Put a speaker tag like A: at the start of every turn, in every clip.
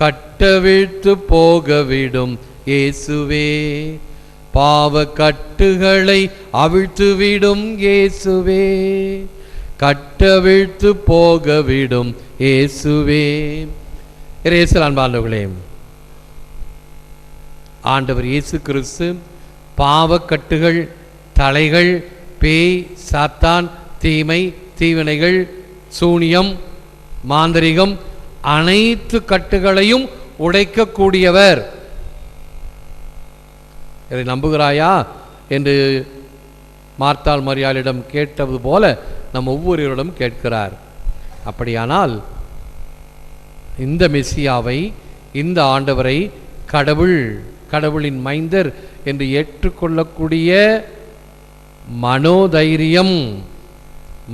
A: கட்டவிழ்த்து போகவிடும் இயேசுவே, பாவ கட்டுகளை அவிழ்த்துவிடும் இயேசுவே, கட்டவிழ்த்து போகவிடும் இயேசுவே. இயேசுவில் அன்பார்ந்தவர்களே, ஆண்டவர் இயேசு கிறிஸ்து பாவக்கட்டுகள், தலைகள், பேய், சாத்தான், தீமை, தீவினைகள், சூனியம், மாந்திரிகம் அனைத்து கட்டுகளையும் உடைக்கக்கூடியவர். இதை நம்புகிறாயா என்று மார்த்தாள் மரியாளிடம் கேட்டது போல நம் ஒவ்வொருவரிடம் கேட்கிறார். அப்படியானால் இந்த மெசியாவை, இந்த ஆண்டவரை கடவுளின் மைந்தர் என்று ஏற்றுக்கொள்ளக்கூடிய மனோதைரியம்,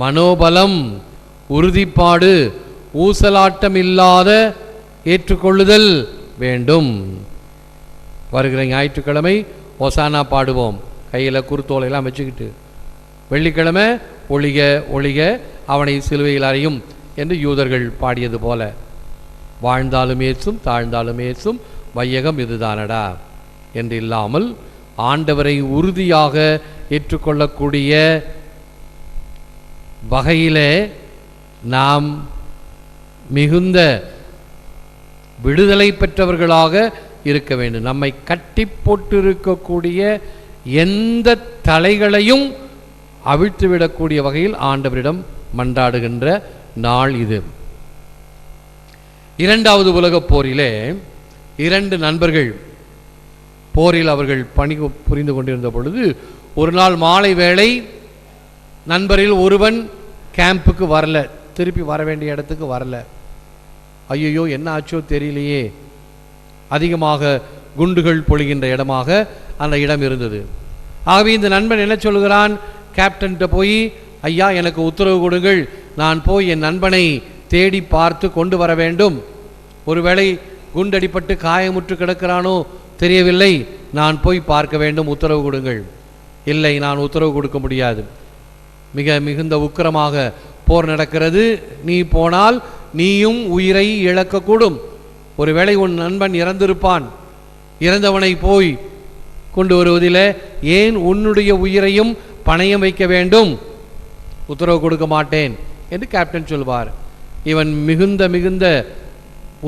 A: மனோபலம், உறுதிப்பாடு, ஊசலாட்டம் இல்லாத ஏற்றுக்கொள்ளுதல் வேண்டும். வருகிற ஞாயிற்றுக்கிழமை ஒசானா பாடுவோம், கையில் குருத்தோலையெல்லாம் வச்சுக்கிட்டு. வெள்ளிக்கிழமை ஒளிக ஒளிக அவனை சிலுவையில் அறையும் என்று யூதர்கள் பாடியது போல, வாழ்ந்தாலும் ஏசும் தாழ்ந்தாலும் ஏசும் வையகம் இதுதானடா என்று இல்லாமல் ஆண்டவரை உறுதியாக ஏற்றுக்கொள்ளக்கூடிய வகையிலே நாம் மிகுந்த விடுதலை பெற்றவர்களாக இருக்க வேண்டும். நம்மை கட்டி போட்டிருக்கக்கூடிய எந்த தலைகளையும் அவிழ்த்துவிடக்கூடிய வகையில் ஆண்டவரிடம் மன்றாடுகின்ற நாள் இது. இரண்டாவது உலகப் போரிலே 2 நண்பர்கள் போரில் அவர்கள் பணி புரிந்து கொண்டிருந்த பொழுது ஒரு நாள் மாலை வேளை நண்பரில் ஒருவன் கேம்புக்கு வரல, திருப்பி வர வேண்டிய இடத்துக்கு வரல. ஐயோ என்ன ஆச்சோ தெரியலையே, அதிகமாக குண்டுகள் பொழிகின்ற இடமாக அந்த இடம் இருந்தது. ஆகவே இந்த நண்பன் என்ன சொல்கிறான், கேப்டன்கிட்ட போய் ஐயா எனக்கு உத்தரவு கொடுங்கள், நான் போய் என் நண்பனை தேடி பார்த்து கொண்டு வர வேண்டும். ஒருவேளை குண்டடிப்பட்டு காயமுற்று கிடக்கிறானோ தெரியவில்லை, நான் போய் பார்க்க வேண்டும், உத்தரவு கொடுங்கள். இல்லை, நான் உத்தரவு கொடுக்க முடியாது, மிகுந்த உக்கிரமாக போர் நடக்கிறது, நீ போனால் நீயும் உயிரை இழக்கக்கூடும். ஒருவேளை உன் நண்பன் இறந்திருப்பான், இறந்தவனை போய் கொண்டு வருவதில் ஏன் உன்னுடைய உயிரையும் பணயம் வைக்க வேண்டும், உத்தரவு கொடுக்க மாட்டேன் என்று கேப்டன் சொல்வார். இவன் மிகுந்த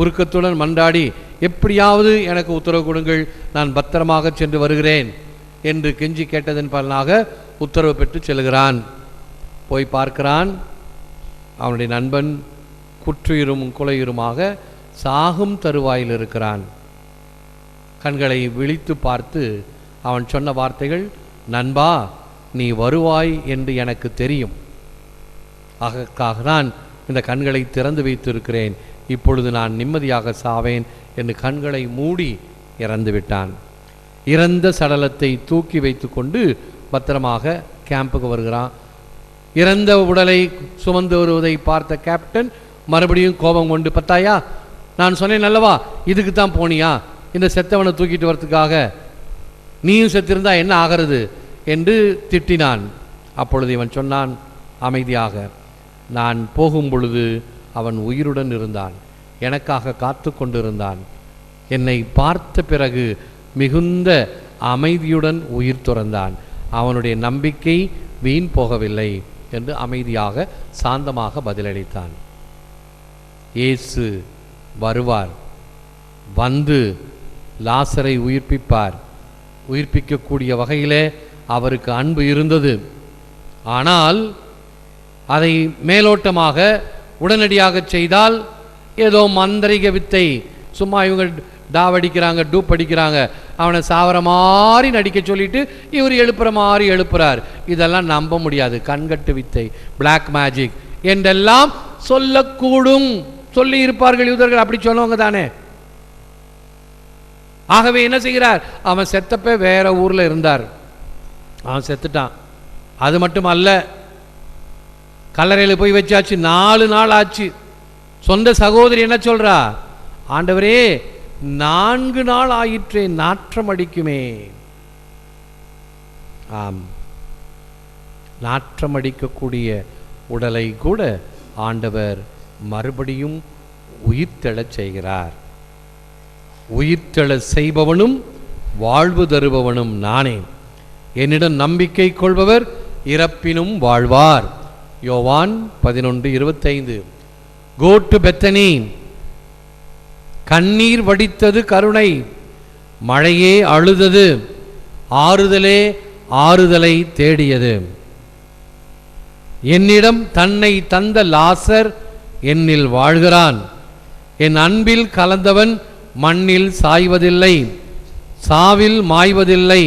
A: உருக்கத்துடன் மன்றாடி எப்படியாவது எனக்கு உத்தரவு கொடுங்கள், நான் பத்திரமாக சென்று வருகிறேன் என்று கெஞ்சி கேட்டதன் பலனாக உத்தரவு பெற்று செல்கிறான். போய் பார்க்கிறான், அவனுடைய நண்பன் குற்றுயிரும் குலையுருமாக சாகும் தருவாயில் இருக்கிறான். கண்களை விழித்து பார்த்து அவன் சொன்ன வார்த்தைகள், நண்பா நீ வருவாய் என்று எனக்கு தெரியும், அதற்காக நான் இந்த கண்களை திறந்து வைத்திருக்கிறேன், இப்பொழுது நான் நிம்மதியாக சாவேன் என்று கண்களை மூடி இறந்து விட்டான். இறந்த சடலத்தை தூக்கி வைத்து கொண்டு பத்திரமாக கேம்புக்கு வருகிறான். இறந்த உடலை சுமந்து வருவதை பார்த்த கேப்டன் மறுபடியும் கோபம் கொண்டு, பத்தாயா நான் சொன்னேன் அல்லவா, இதுக்கு தான் போனியா இந்த செத்தவனை தூக்கிட்டு வரதுக்காக, நீயும் செத்திருந்தா என்ன ஆகிறது என்று திட்டினான். அப்பொழுது இவன் சொன்னான் அமைதியாக, நான் போகும் பொழுது அவன் உயிருடன் இருந்தான், எனக்காக காத்து கொண்டிருந்தான், என்னை பார்த்த பிறகு மிகுந்த அமைதியுடன் உயிர் துறந்தான், அவனுடைய நம்பிக்கை வீண் போகவில்லை என்று அமைதியாக சாந்தமாக பதிலளித்தான். இயேசு வருவார், வந்து லாசரை உயிர்ப்பிப்பார். உயிர்ப்பிக்கக்கூடிய வகையிலே அவருக்கு அன்பு இருந்தது. ஆனால் அதை மேலோட்டமாக உடனடியாக செய்தால் ஏதோ மந்திரிக வித்தை, சும்மா இவங்க டாவடிக்கிறாங்க, டூப் அடிக்கிறாங்க, அவனை சாவர மாதிரி நடிக்க சொல்லிட்டு இவர் எழுப்புற மாதிரி எழுப்புறார், இதெல்லாம் நம்ப முடியாது, கண்கட்டு வித்தை, பிளாக் மேஜிக் என்றெல்லாம் சொல்லக்கூடும், சொல்லி இருப்பார்கள் யூதர்கள். அப்படி சொன்னவங்க தானே. ஆகவே என்ன செய்கிறார், அவன் செத்தப்ப வேற ஊர்ல இருந்தார், அவன் செத்துட்டான். அது மட்டும் அல்ல, கல்லறையில் போய் வச்சாச்சு, 4 நாள் ஆச்சு. சொந்த சகோதரி என்ன சொல்றா, ஆண்டவரே 4 நாள் ஆயிற்றே, நாற்றம் அடிக்குமே. ஆம், நாற்றம் அடிக்கக்கூடிய உடலை கூட ஆண்டவர் மறுபடியும் உயிர்த்தெழச் செய்கிறார். உயிர்த்தெழ செய்பவனும் வாழ்வு தருபவனும் நானே. என்னிடம் நம்பிக்கை கொள்பவர் இறப்பினும் வாழ்வார். யோவான் 11:25. Go to Bethany. கண்ணீர் வடித்தது கருணை, மழையே அழுதது, ஆறுதலே ஆறுதலை தேடியது. என்னிடம் தன்னை தந்த லாசர் என்னில் வாழ்கிறான். என் அன்பில் கலந்தவன் மண்ணில் சாய்வதில்லை, சாவில் மாய்வதில்லை,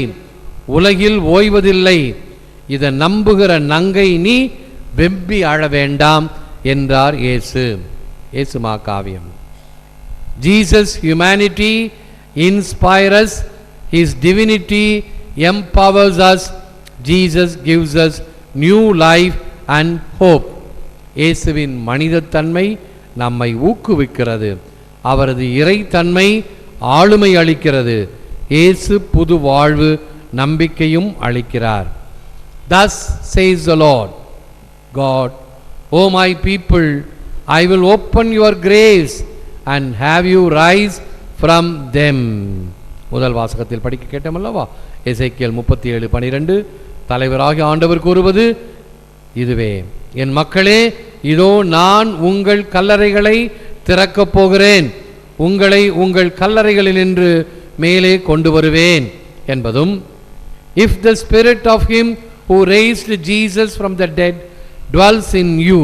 A: உலகில் ஓய்வதில்லை. இதை நம்புகிற நங்கை நீ வெம்பி அழ வேண்டாம் என்றார் இயேசு. இயேசு மாகாவியம். Jesus' humanity inspires us, His divinity empowers us. Jesus gives us new life and hope. இயேசுவின் மனிதத்தன்மை நம்மை ஊக்குவிக்கிறது, அவரது இறைத்தன்மை ஆளுமை அளிக்கிறது. இயேசு புது வாழ்வு நம்பிக்கையும் அளிக்கிறார். Thus says the Lord God, O my people, I will open your graves and have you rise from them. முதல் வாசகத்தில் படிக்க கேட்டமல்லவா, எசேக்கியேல் 37:12. தலைவராகிய ஆண்டவர் கூறுவது இதுவே, என் மக்களே, இதோ நான் உங்கள் கல்லறைகளை திறக்கப் போகிறேன், உங்களை உங்கள் கல்லறைகளில் நின்று மேலே கொண்டு வருவேன் என்பதும், if the spirit of him who raised Jesus from the dead dwells in you,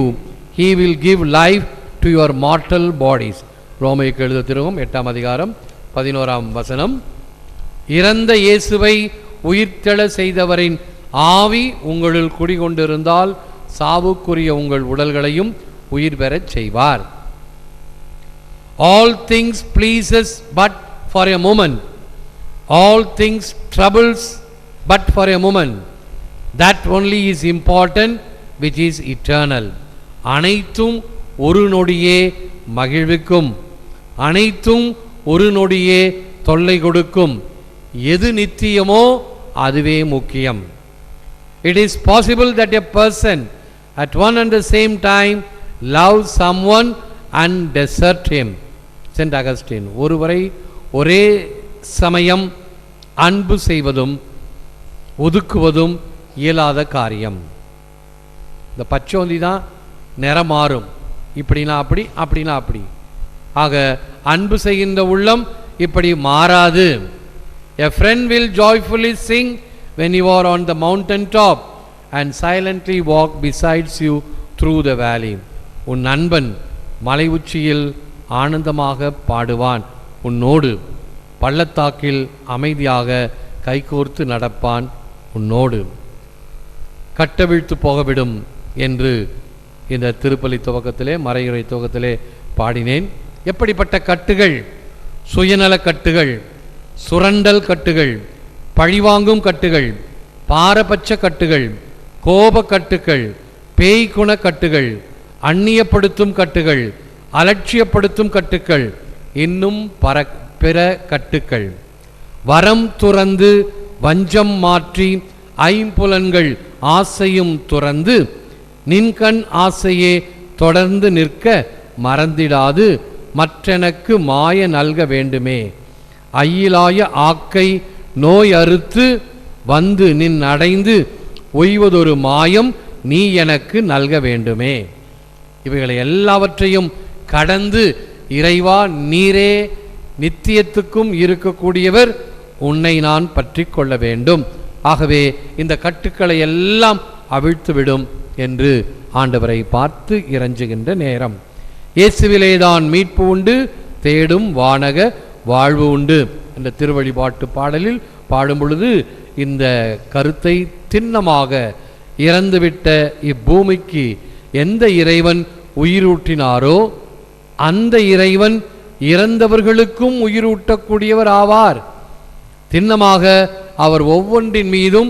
A: he will give life to your mortal bodies. ரோமைக்கு எழுதிய திருமுகம் 8:11. இறந்த இயேசுவை உயிர்த்தெழ செய்தவரின் ஆவி உங்களுள் குடிகொண்டிருந்தால் சாவுக்குரிய உங்கள் உடல்களையும் உயிர் பெறச் செய்வார். All things pleases but for a moment, all things troubles but for a moment, that only is important which is eternal. அனைத்தும் ஒரு நொடியே மகிழ்விக்கும், அனைத்தும் ஒரு நொடியே தொல்லை கொடுக்கும். எது நித்தியமோ அதுவே முக்கியம். It is possible that a person at one and the same time loves someone and desert him. Saint Augustine. ஒருவரை ஒரே சமயம் அன்பு செய்வதும் ஒதுக்குவதும் இயலாத காரியம். இந்த பச்சோந்தி தான் நிறம் மாறும், இப்படினா அப்படி, அப்படினா அப்படி. ஆக அன்பு செய்கின்ற உள்ளம் இப்படி மாறாது. A friend will joyfully sing when you are on the mountain top and silently walk besides you through the valley. உன் நண்பன் மலை உச்சியில் ஆனந்தமாக பாடுவான், உன்னோடு பள்ளத்தாக்கில் அமைதியாக கைகோர்த்து நடப்பான் உன்னோடு. கட்டவிழ்த்து போகவிடும் என்று இந்த திருப்பலி துவக்கத்திலே, மறையுறை துவக்கத்திலே பாடினேன். எப்படிப்பட்ட கட்டுகள்? சுயநல கட்டுகள், சுரண்டல் கட்டுகள், பழிவாங்கும் கட்டுகள், பாரபட்ச கட்டுகள், கோப கட்டுகள், பேய்குண கட்டுகள், அந்நியப்படுத்தும் கட்டுகள், அலட்சியப்படுத்தும் கட்டுக்கள், இன்னும் பிற கட்டுக்கள். வரம் துறந்து வஞ்சம் மாற்றி ஐம்புலன்கள் ஆசையும் துறந்து நின்கண் ஆசையே தொடர்ந்து நிற்க மறந்திடாது மற்றெனக்கு மாய நல்க வேண்டுமே. ஐயிலாய ஆக்கை நோய் அறுத்து வந்து நின் அடைந்து ஒய்வதொரு மாயம் நீ எனக்கு நல்க வேண்டுமே. இவைகளை எல்லாவற்றையும் கடந்து இறைவா நீரே நித்தியத்துக்கும் இருக்கக்கூடியவர், உன்னை நான் பற்றி கொள்ள வேண்டும். ஆகவே இந்த கட்டுக்களை எல்லாம் அவிழ்த்துவிடும் என்று ஆண்டவரை பார்த்து இறைஞ்சுகின்ற நேரம். இயேசுவிலேதான் மீட்பு உண்டு, தேடும் வானக வாழ்வு உண்டு என்ற திருவழிபாட்டு பாடலில் பாடும் பொழுது இந்த கருத்தை திண்ணமாக இறந்துவிட்ட இப்பூமிக்கு எந்த இறைவன் உயிரூட்டினாரோ அந்த இறைவன் இறந்தவர்களுக்கும் உயிரூட்டக்கூடியவர் ஆவார். திண்ணமாக அவர் ஒவ்வொன்றின் மீதும்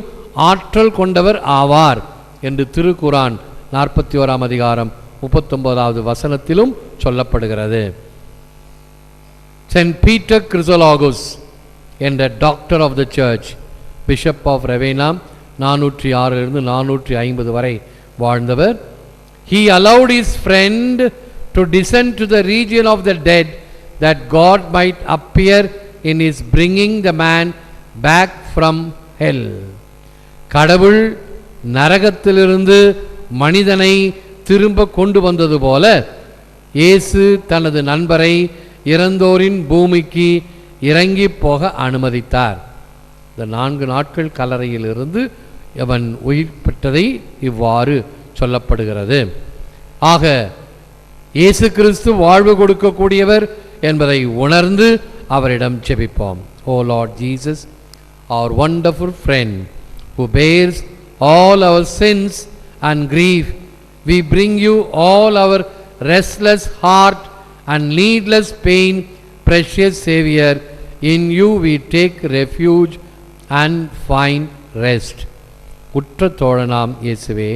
A: ஆற்றல் கொண்டவர் ஆவார் என்று திருக்குரான் 41:39 சொல்லப்படுகிறது. சென்ட் பீட்டர் கிறிசோலாகோஸ் என்ற doctor of the church, bishop of Ravenna, 406 450 வரை வாழ்ந்தவர். He allowed his friend to descend to the region of the dead that God might appear in his bringing the man back from hell. கடவுள் நரகத்திலிருந்து மனிதனை திரும்ப கொண்டு வந்தது போல இயேசு தனது நண்பரை இறந்தோரின் பூமிக்கு இறங்கி போக அனுமதித்தார். இந்த 4 நாட்கள் கல்லறையிலிருந்து அவன் உயிர் பெற்றதை இவ்வாறு சொல்லப்படுகிறது. ஆக இயேசு கிறிஸ்து வாழ்வு கொடுக்கக்கூடியவர் என்பதை உணர்ந்து அவரிடம் ஜெபிப்போம். O Lord Jesus, our wonderful friend who bears all our sins and grief, we bring you all our restless heart and needless pain. Precious Savior, in you we take refuge and find rest. உற்ற தோழனாம் இயேசுவே,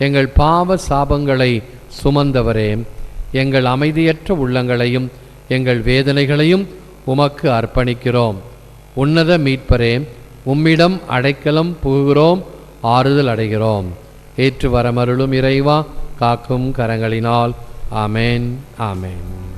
A: எங்கள் பாவ சாபங்களை சுமந்தவரே, எங்கள் அமைதியற்ற உள்ளங்களையும் எங்கள் வேதனைகளையும் உமக்கு அர்ப்பணிக்கிறோம். உன்னத மீட்பரே, உம்மிடம் அடைக்கலம் புகுகிறோம், ஆறுதல் அடைகிறோம். ஏற்று வரமருளும் இறைவா, காக்கும் கரங்களினால். ஆமேன், ஆமேன்.